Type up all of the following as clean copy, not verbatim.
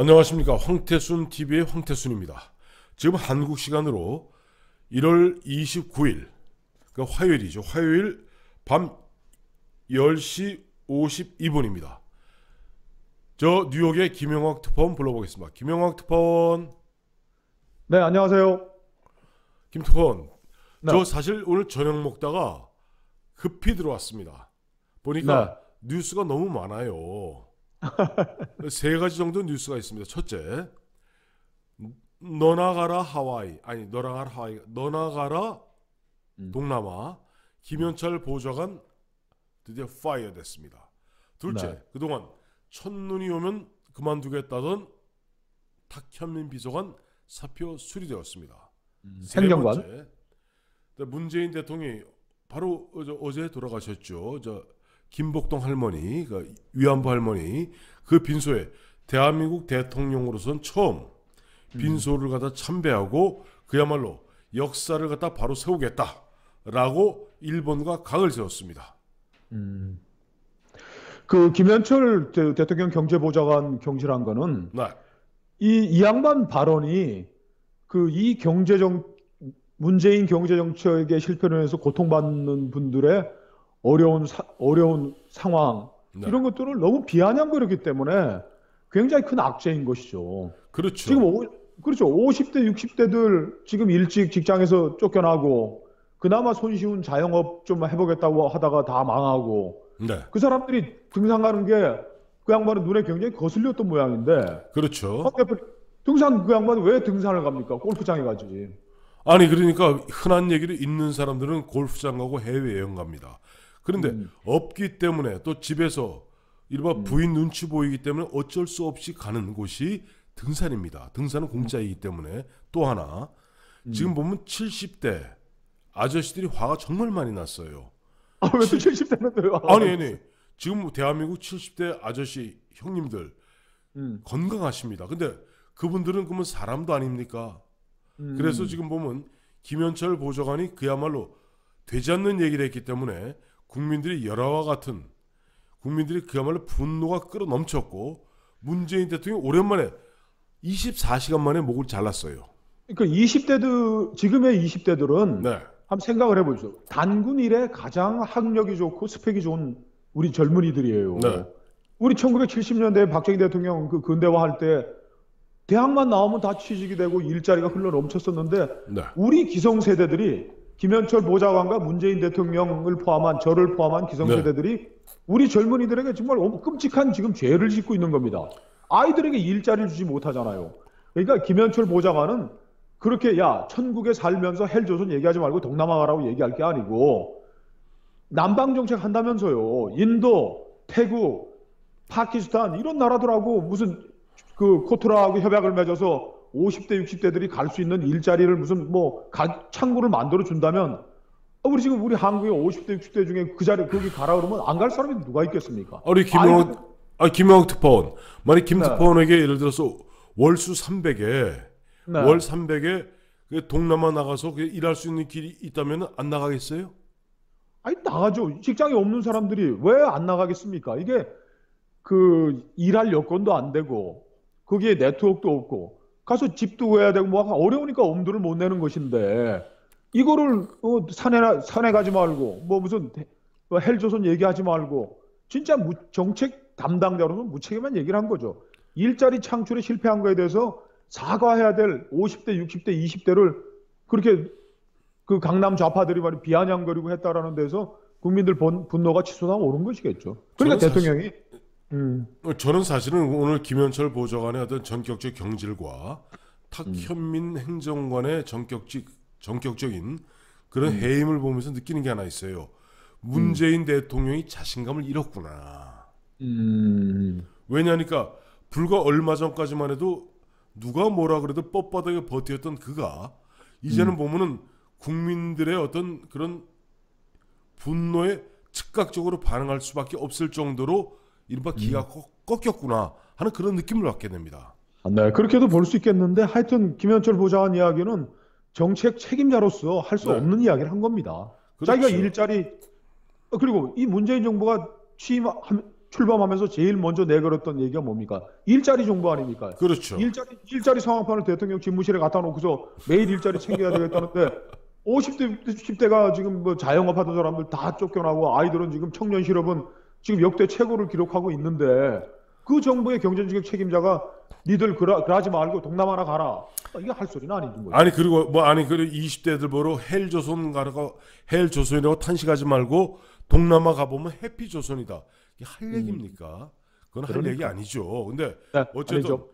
안녕하십니까. 황태순 TV의 황태순입니다. 지금 한국 시간으로 1월 29일, 그러니까 화요일이죠. 화요일 밤 10시 52분입니다. 저 뉴욕의 김영학 특파원 불러보겠습니다. 김영학 특파원. 네, 안녕하세요. 김 특파원. 네. 저 사실 오늘 저녁 먹다가 급히 들어왔습니다. 보니까 뉴스가 너무 많아요. 세 가지 정도 뉴스가 있습니다. 첫째, 너나가라 하와이, 아니 너나가라 하와이, 너나가라 동남아 김현철 보좌관 드디어 파이어 됐습니다. 둘째, 그동안 첫눈이 오면 그만두겠다던 탁현민 비서관 사표 수리되었습니다. 행정관. 세 번째, 문재인 대통령이 바로 어제 돌아가셨죠. 김복동 할머니, 그 위안부 할머니, 그 빈소에 대한민국 대통령으로선 처음 빈소를 갖다 참배하고 그야말로 역사를 갖다 바로 세우겠다라고 일본과 각을 세웠습니다. 그 김현철 대통령 경제보좌관 경질한 거는 이 양반 발언이 이 문재인 경제정책의 실패로 인해서 고통받는 분들의 어려운 상황 이런 것들을 너무 비아냥거렸기 때문에 굉장히 큰 악재인 것이죠. 그렇죠. 지금 그렇죠. 50대, 60대들 지금 일찍 직장에서 쫓겨나고 그나마 손쉬운 자영업 좀 해보겠다고 하다가 다 망하고 그 사람들이 등산 가는 게 그 양반은 눈에 굉장히 거슬렸던 모양인데 그렇죠. 등산 그 양반이 왜 등산을 갑니까? 골프장에 가지. 아니 그러니까 흔한 얘기를 있는 사람들은 골프장 가고 해외여행 갑니다. 그런데 없기 때문에 또 집에서 이른바 부인 눈치 보이기 때문에 어쩔 수 없이 가는 곳이 등산입니다. 등산은 공짜이기 때문에. 또 하나 지금 보면 70대 아저씨들이 화가 정말 많이 났어요. 왜 또 70대인데요? 아니 지금 대한민국 70대 아저씨 형님들 건강하십니다. 근데 그분들은 그러면 사람도 아닙니까? 그래서 지금 보면 김현철 보좌관이 그야말로 되지 않는 얘기를 했기 때문에 국민들이 열화와 같은 국민들이 그야말로 분노가 끌어넘쳤고 문재인 대통령이 오랜만에 24시간 만에 목을 잘랐어요. 그러니까 지금의 20대들은 한번 생각을 해보죠. 단군 이래 가장 학력이 좋고 스펙이 좋은 우리 젊은이들이에요. 우리 1970년대 박정희 대통령 그 근대화할 때 대학만 나오면 다 취직이 되고 일자리가 흘러 넘쳤었는데 우리 기성세대들이 김현철 보좌관과 문재인 대통령을 포함한 저를 포함한 기성세대들이 우리 젊은이들에게 정말 끔찍한 지금 죄를 짓고 있는 겁니다. 아이들에게 일자리를 주지 못하잖아요. 그러니까 김현철 보좌관은 그렇게 천국에 살면서 헬조선 얘기하지 말고 동남아 가라고 얘기할 게 아니고 남방정책 한다면서요. 인도, 태국, 파키스탄 이런 나라들하고 무슨 코트라하고 협약을 맺어서 50대, 60대들이 갈 수 있는 일자리를 무슨 창구를 만들어 준다면 우리 한국의 50대, 60대 중에 그 자리 거기 가라 그러면 안 갈 사람이 누가 있겠습니까? 우리 김영학 특파원. 만약 김 특파원에게 예를 들어서 월수 300에 월 300에 동남아 나가서 일할 수 있는 길이 있다면 안 나가겠어요? 아니 나가죠. 직장이 없는 사람들이 왜 안 나가겠습니까? 이게 일할 여건도 안 되고 거기에 네트워크도 없고 가서 집도 구해야 되고 어려우니까 엄두를 못 내는 것인데 이거를 산에 가지 말고 무슨 헬조선 얘기하지 말고 진짜 정책 담당자로서 무책임한 얘기를 한 거죠. 일자리 창출에 실패한 거에 대해서 사과해야 될 50대, 60대, 20대를 그렇게 강남 좌파들이 비아냥거리고 했다라는 데서 국민들 분노가 치솟아 오른 것이겠죠. 그러니까 대통령이 저는 사실은 오늘 김현철 보좌관의 어떤 전격적 경질과 탁현민 행정관의 전격적인 그런 해임을 보면서 느끼는 게 하나 있어요. 문재인 대통령이 자신감을 잃었구나. 왜냐니까 불과 얼마 전까지만 해도 누가 뭐라 그래도 뻣뻣하게 버텼던 그가 이제는 보면은 국민들의 어떤 그런 분노에 즉각적으로 반응할 수밖에 없을 정도로 이른바 기가 꺾였구나 하는 그런 느낌을 받게 됩니다. 네, 그렇게도 볼 수 있겠는데 하여튼 김현철 보좌관 이야기는 정책 책임자로서 할 수 없는 이야기를 한 겁니다. 그렇죠. 자기가 일자리 그리고 이 문재인 정부가 출범하면서 제일 먼저 내걸었던 얘기가 뭡니까? 일자리 정부 아닙니까? 그렇죠. 일자리 상황판을 대통령 집무실에 갖다 놓고서 매일 일자리 챙겨야 되겠다는데 50대, 60대가 지금 뭐 자영업 하던 사람들 다 쫓겨나고 아이들은 지금 청년 실업은 지금 역대 최고를 기록하고 있는데 그 정부의 경제적 책임자가 니들 그러지 말고 동남아나 가라. 이게 할 소리는 아닌 거죠. 아니 그리고 뭐 아니 그리고 20대들 보러 헬조선 가라고 헬조선이라고 탄식하지 말고 동남아 가보면 해피조선이다. 이게 할 얘기입니까? 그건 할 얘기 아니죠. 근데 네, 어쨌든 아니죠.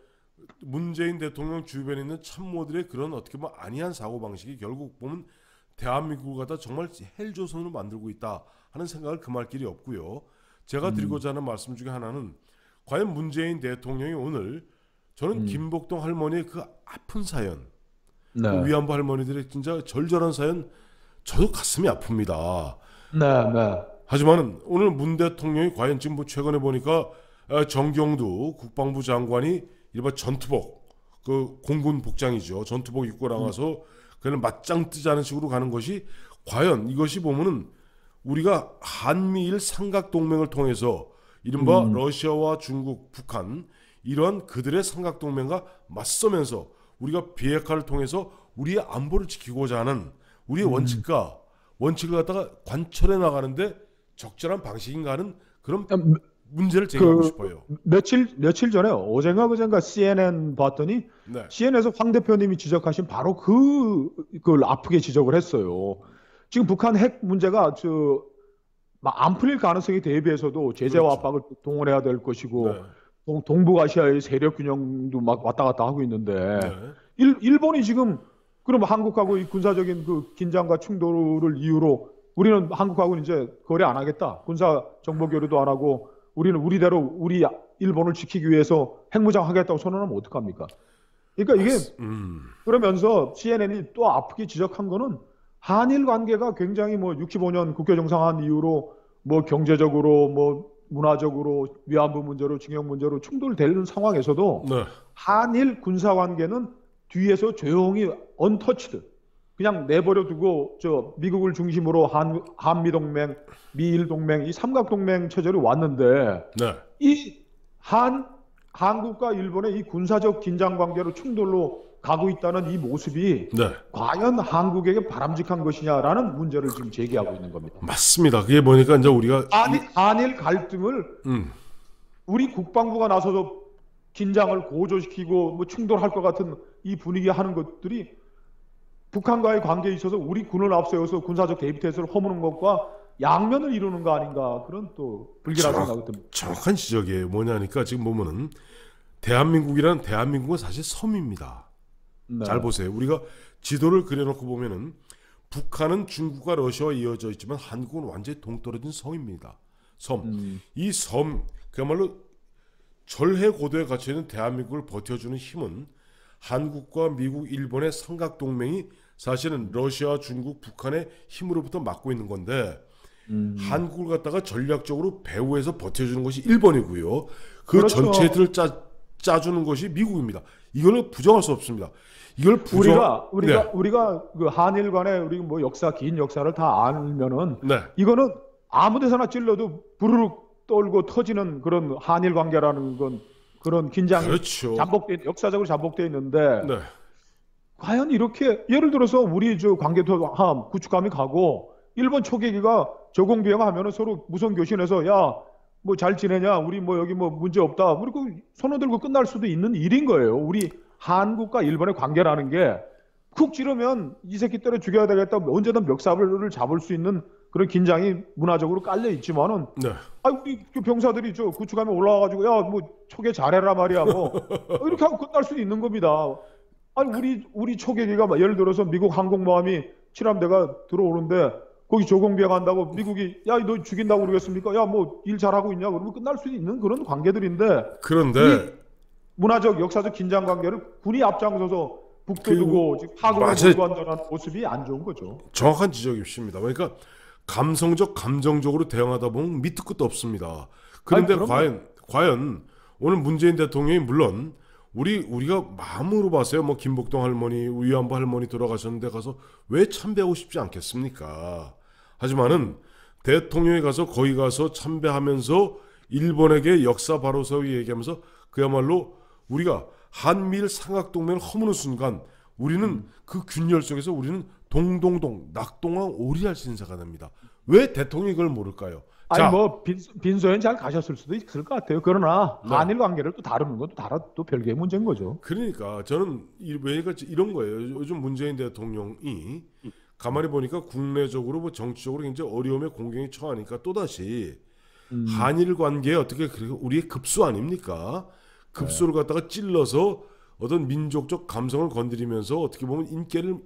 문재인 대통령 주변에 있는 참모들의 그런 어떻게 보면 안이한 사고 방식이 결국 보면 대한민국을 갖다 정말 헬조선으로 만들고 있다 하는 생각을 금할 길이 없고요. 제가 드리고자 하는 말씀 중에 하나는 과연 문재인 대통령이 오늘 저는 김복동 할머니의 그 아픈 사연, 네. 그 위안부 할머니들의 진짜 절절한 사연, 저도 가슴이 아픕니다. 네, 네. 하지만 오늘 문 대통령이 과연 지금 뭐 최근에 보니까 정경두 국방부 장관이 이른바 전투복, 그 공군 복장이죠. 전투복 입고 나가서 그냥 맞짱 뜨자는 식으로 가는 것이 과연 이것이 보면은 우리가 한미일 삼각동맹을 통해서 이른바 러시아와 중국, 북한 이런 그들의 삼각동맹과 맞서면서 우리가 비핵화를 통해서 우리의 안보를 지키고자 하는 우리의 원칙을 갖다가 관철해 나가는데 적절한 방식인가 하는 그런 문제를 제기하고 싶어요. 며칠 전에 어젠가 그젠가 CNN 봤더니 네. CNN에서 황 대표님이 지적하신 바로 그걸 아프게 지적을 했어요. 지금 북한 핵 문제가 안 풀릴 가능성에 대비해서도 제재와 그렇죠. 압박을 동원해야 될 것이고 네. 동북아시아의 세력 균형도 막 왔다 갔다 하고 있는데 네. 일본이 지금 그럼 한국하고 이 군사적인 그 긴장과 충돌을 이유로 우리는 한국하고는 이제 거래 안 하겠다. 군사 정보 교류도 안 하고 우리는 우리대로 우리 일본을 지키기 위해서 핵무장 하겠다고 선언하면 어떡합니까? 그러니까 이게 그러면서 CNN이 또 아프게 지적한 거는 한일 관계가 굉장히 뭐 65년 국교 정상화한 이후로 뭐 경제적으로 뭐 문화적으로 위안부 문제로 징용 문제로 충돌되는 상황에서도 네. 한일 군사 관계는 뒤에서 조용히 언터치드 그냥 내버려 두고 미국을 중심으로 한미 동맹, 미일 동맹 이 삼각 동맹 체제로 왔는데 네. 이 한국과 일본의 이 군사적 긴장 관계로 충돌로 가고 있다는 이 모습이 네. 과연 한국에게 바람직한 것이냐라는 문제를 지금 제기하고 있는 겁니다. 맞습니다. 그게 보니까 이제 우리가 한일 갈등을 우리 국방부가 나서서 긴장을 고조시키고 뭐 충돌할 것 같은 이 분위기 하는 것들이 북한과의 관계에 있어서 우리 군을 앞세워서 군사적 대비 태세를 허무는 것과 양면을 이루는 거 아닌가 그런 또 불길한 생각이 듭니다. 정확한 지적이에요. 뭐냐니까 지금 보면은 대한민국은 사실 섬입니다. 네. 잘 보세요. 우리가 지도를 그려놓고 보면은 북한은 중국과 러시아와 이어져 있지만 한국은 완전히 동떨어진 섬입니다. 섬. 이 섬, 그야말로 절해 고도에 갇혀 있는 대한민국을 버텨주는 힘은 한국과 미국, 일본의 삼각동맹이 사실은 러시아, 중국, 북한의 힘으로부터 막고 있는 건데 한국을 갖다가 전략적으로 배후에서 버텨주는 것이 일본이고요. 그 그렇죠. 전체 틀을 짜주는 것이 미국입니다. 이거는 부정할 수 없습니다. 이걸 우리가 그 한일 간의 우리 뭐 긴 역사를 다 알면은 네. 이거는 아무데서나 찔러도 부르륵 떨고 터지는 그런 한일 관계라는 건 그런 긴장이 그렇죠. 역사적으로 잠복되어 있는데 네. 과연 이렇게 예를 들어서 우리 관계토함 구축함이 가고 일본 초계기가 저공 비행하면은 서로 무선 교신해서 야 뭐 잘 지내냐 우리 뭐 여기 뭐 문제 없다 그리고 손을 들고 끝날 수도 있는 일인 거예요. 우리 한국과 일본의 관계라는 게 쿡 찌르면 이 새끼 때려 죽여야 되겠다 언제든 멱살을 잡을 수 있는 그런 긴장이 문화적으로 깔려 있지만은 네. 우리 병사들이 구축함에 올라와가지고 야 뭐 초계 잘해라 말이야 뭐 이렇게 하고 끝날 수 있는 겁니다. 아니 우리 초계기가 예를 들어서 미국 항공모함이 칠함대가 들어오는데 거기 조공비행 한다고 미국이 야 너 죽인다고 그러겠습니까? 야 뭐 일 잘하고 있냐 그러면 끝날 수 있는 그런 관계들인데 그런데 문화적 역사적 긴장 관계를 군이 앞장서서 북돋우고 파국을 몰고 한다는 모습이 안 좋은 거죠. 정확한 지적이십니다. 그러니까 감성적 감정적으로 대응하다 보면 밑도 끝도 없습니다. 그런데 과연 오늘 문재인 대통령이 물론 우리가 마음으로 봤어요. 뭐 김복동 할머니, 위안부 할머니 돌아가셨는데 가서 왜 참배하고 싶지 않겠습니까? 하지만은 대통령이 가서 거기 가서 참배하면서 일본에게 역사 바로 세우기 얘기하면서 그야말로 우리가 한미일 삼각동맹을 허무는 순간 우리는 그 균열 속에서 우리는 동동동 낙동강 오리알 신사가 됩니다. 왜 대통령이 그걸 모를까요? 아니 자, 뭐 빈소엔 잘 가셨을 수도 있을 것 같아요. 그러나 네. 한일 관계를 또 다루는 건 또 별개의 문제인 거죠. 그러니까 저는 왜가 이런 거예요. 요즘 문재인 대통령이 가만히 보니까 국내적으로 뭐 정치적으로 굉장히 어려움에 공경에 처하니까 또다시 한일 관계에 어떻게 우리의 급소 아닙니까? 급소를 갖다가 찔러서 어떤 민족적 감성을 건드리면서 어떻게 보면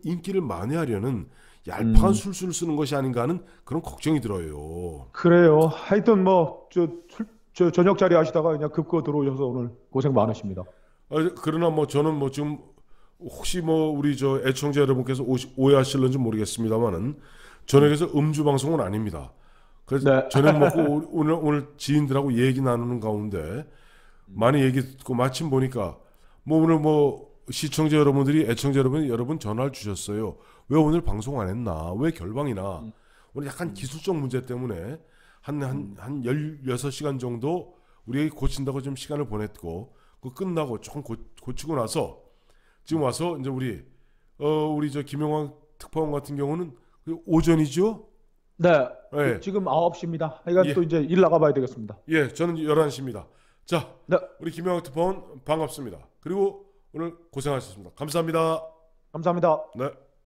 인기를 만회하려는 얄팍한 술수를 쓰는 것이 아닌가 하는 그런 걱정이 들어요. 그래요. 하여튼 뭐 저녁 자리 하시다가 그냥 급거 들어오셔서 오늘 고생 많으십니다. 그러나 뭐 저는 뭐 지금 혹시 뭐 우리 저 애청자 여러분께서 오해하실런지 모르겠습니다만은 저녁에서 음주 방송은 아닙니다. 그래서 네. 저녁 먹고 오늘 지인들하고 얘기 나누는 가운데 많이 얘기 듣고 마침 보니까 뭐 오늘 뭐 시청자 여러분들이 애청자 여러분 전화를 주셨어요. 왜 오늘 방송 안 했나? 왜 결방이나? 오늘 약간 기술적 문제 때문에 한 16시간 정도 우리가 고친다고 좀 시간을 보냈고 그 끝나고 조금 고치고 나서 지금 와서 이제 우리 저 김영환 특파원 같은 경우는 오전이죠? 네. 네. 지금 9시입니다. 그러니까 예. 또 이제 일 나가봐야 되겠습니다. 예, 저는 11시입니다. 자, 네. 우리 김영환 특파원 반갑습니다. 그리고 오늘 고생하셨습니다. 감사합니다. 감사합니다. 네.